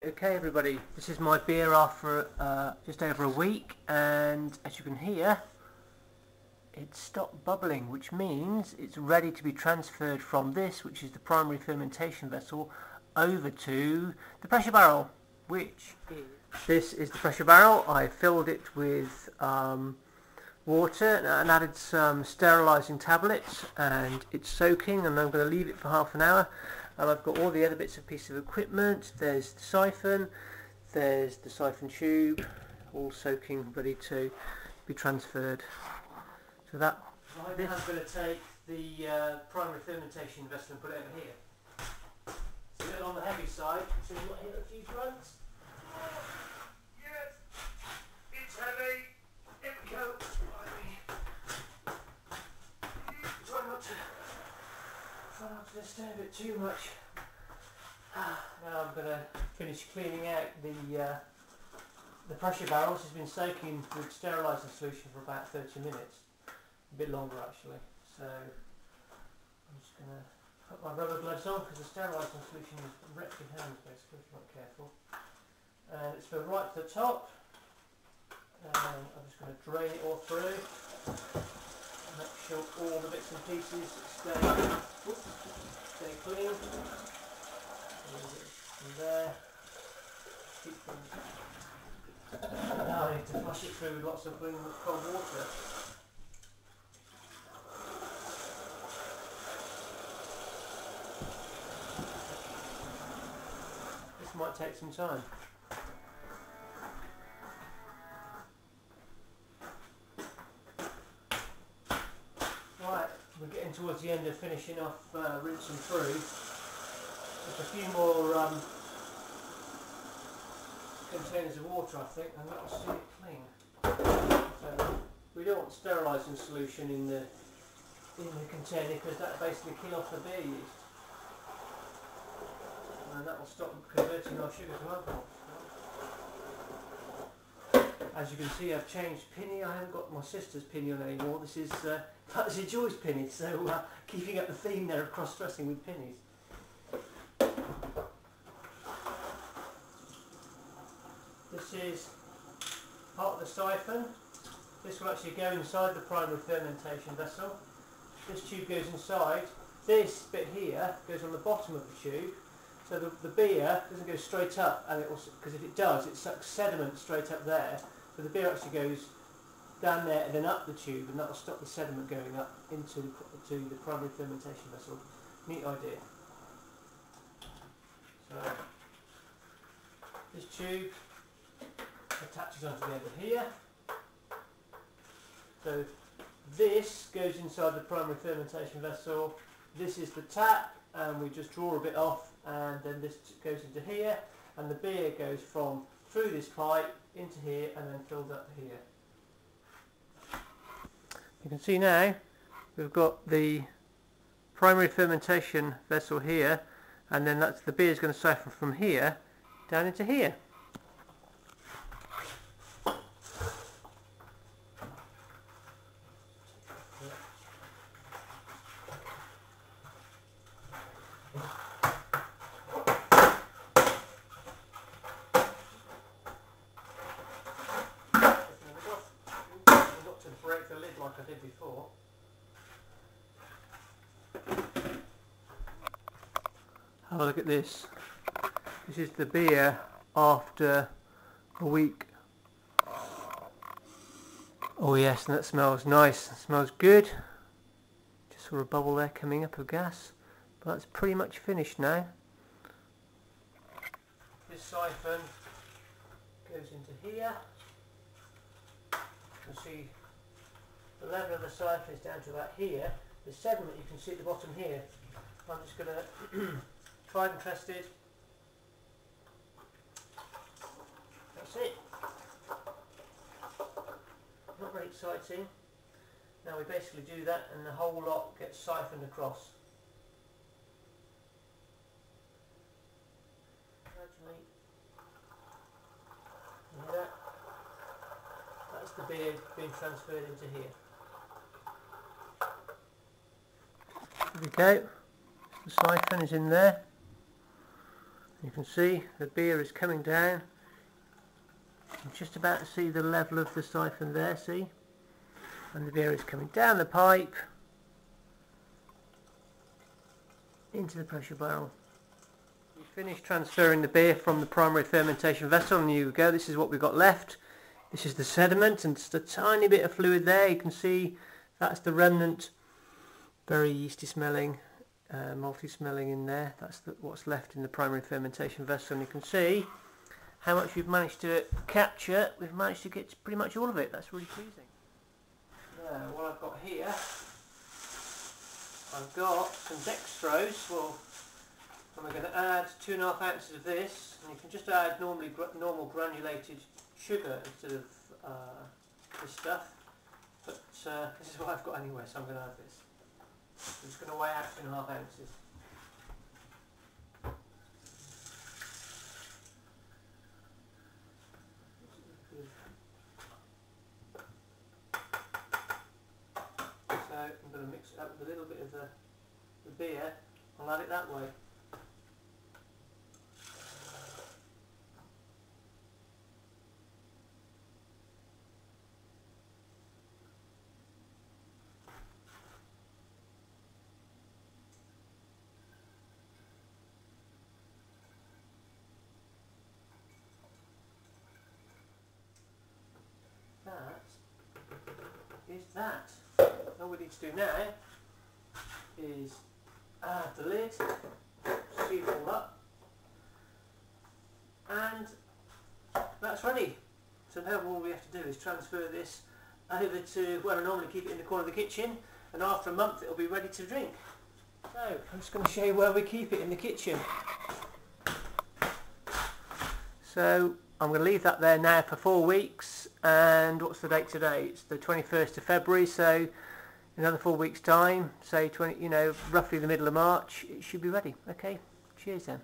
Okay everybody, this is my beer after just over a week, and as you can hear it's stopped bubbling, which means it's ready to be transferred from this, which is the primary fermentation vessel, over to the pressure barrel, which is... This is the pressure barrel. I filled it with water and added some sterilising tablets, and it's soaking, and I'm going to leave it for half an hour. And I've got all the other bits and pieces of equipment. There's the siphon, there's the siphon tube, all soaking, ready to be transferred. So that... I'm going to take the primary fermentation vessel and put it over here. It's a little on the heavy side, so you might hear a few grunts. Yes, it's heavy. Here we go. Try not to disturb it too much. Now I'm going to finish cleaning out the pressure barrels. It's been soaking with sterilising solution for about 30 minutes. A bit longer actually. So I'm just going to put my rubber gloves on, because the sterilising solution is wreck your hands basically if you're not careful. And it's filled right to the top. And I'm just going to drain it all through. Make sure all the bits and pieces stay clean. From there. Keep them. Now I need to flush it through with lots of cold water. This might take some time. Right, we're getting towards the end of finishing off rinsing through. Just a few more containers of water, I think, and that will see it clean. So we don't want sterilising solution in the container, because that basically kills off the beer yeast, and that will stop converting our sugar to alcohol. As you can see, I've changed pinny. I haven't got my sister's pinny on anymore. This is Joy's pinny, so keeping up the theme there of cross-dressing with pinnies. This is part of the siphon. This will actually go inside the primary fermentation vessel. This tube goes inside. This bit here goes on the bottom of the tube, so the beer doesn't go straight up, and it will, because if it does, it sucks sediment straight up there. So the beer actually goes down there and then up the tube, and that will stop the sediment going up into the primary fermentation vessel. Neat idea. So this tube attaches onto the end of here. So this goes inside the primary fermentation vessel. This is the tap, and we just draw a bit off, and then this goes into here, and the beer goes from through this pipe into here and then filled up here. You can see now we've got the primary fermentation vessel here, and then that's the beer is going to siphon from here down into here. Break the lid like I did before. Have a look at this. This is the beer after a week. Oh yes, and that smells nice. It smells good. Just saw a bubble there coming up of gas. But that's pretty much finished now. This siphon goes into here. You can see the level of the siphon is down to about here. The sediment you can see at the bottom here. I'm just going to try and test it. That's it. Not very exciting. Now we basically do that, and the whole lot gets siphoned across. Gradually. See that? That's the beer being transferred into here. There we go. The siphon is in there. You can see the beer is coming down. I'm just about to see the level of the siphon there, see? And the beer is coming down the pipe into the pressure barrel. We've finished transferring the beer from the primary fermentation vessel, and here we go. This is what we've got left. This is the sediment, and just a tiny bit of fluid there. You can see that's the remnant, very yeasty smelling, malty smelling in there. That's what's left in the primary fermentation vessel, and you can see how much we've managed to capture. We've managed to get pretty much all of it. That's really pleasing. Now, what I've got here, I've got some dextrose. Well, I'm going to add 2.5 ounces of this, and you can just add normal granulated sugar instead of this stuff. But this is what I've got anyway, so I'm going to add this. I'm just going to weigh out 2.5 ounces. So I'm going to mix it up with a little bit of the beer. I'll add it that way. That is that. All we need to do now is add the lid, seal it all up, and that's ready. So now all we have to do is transfer this over to where I normally keep it in the corner of the kitchen, and after a month it'll be ready to drink. So I'm just going to show you where we keep it in the kitchen. So I'm going to leave that there now for 4 weeks, and what's the date today? It's the 21st of February, so another 4 weeks time, say roughly the middle of March, it should be ready. Okay, cheers then.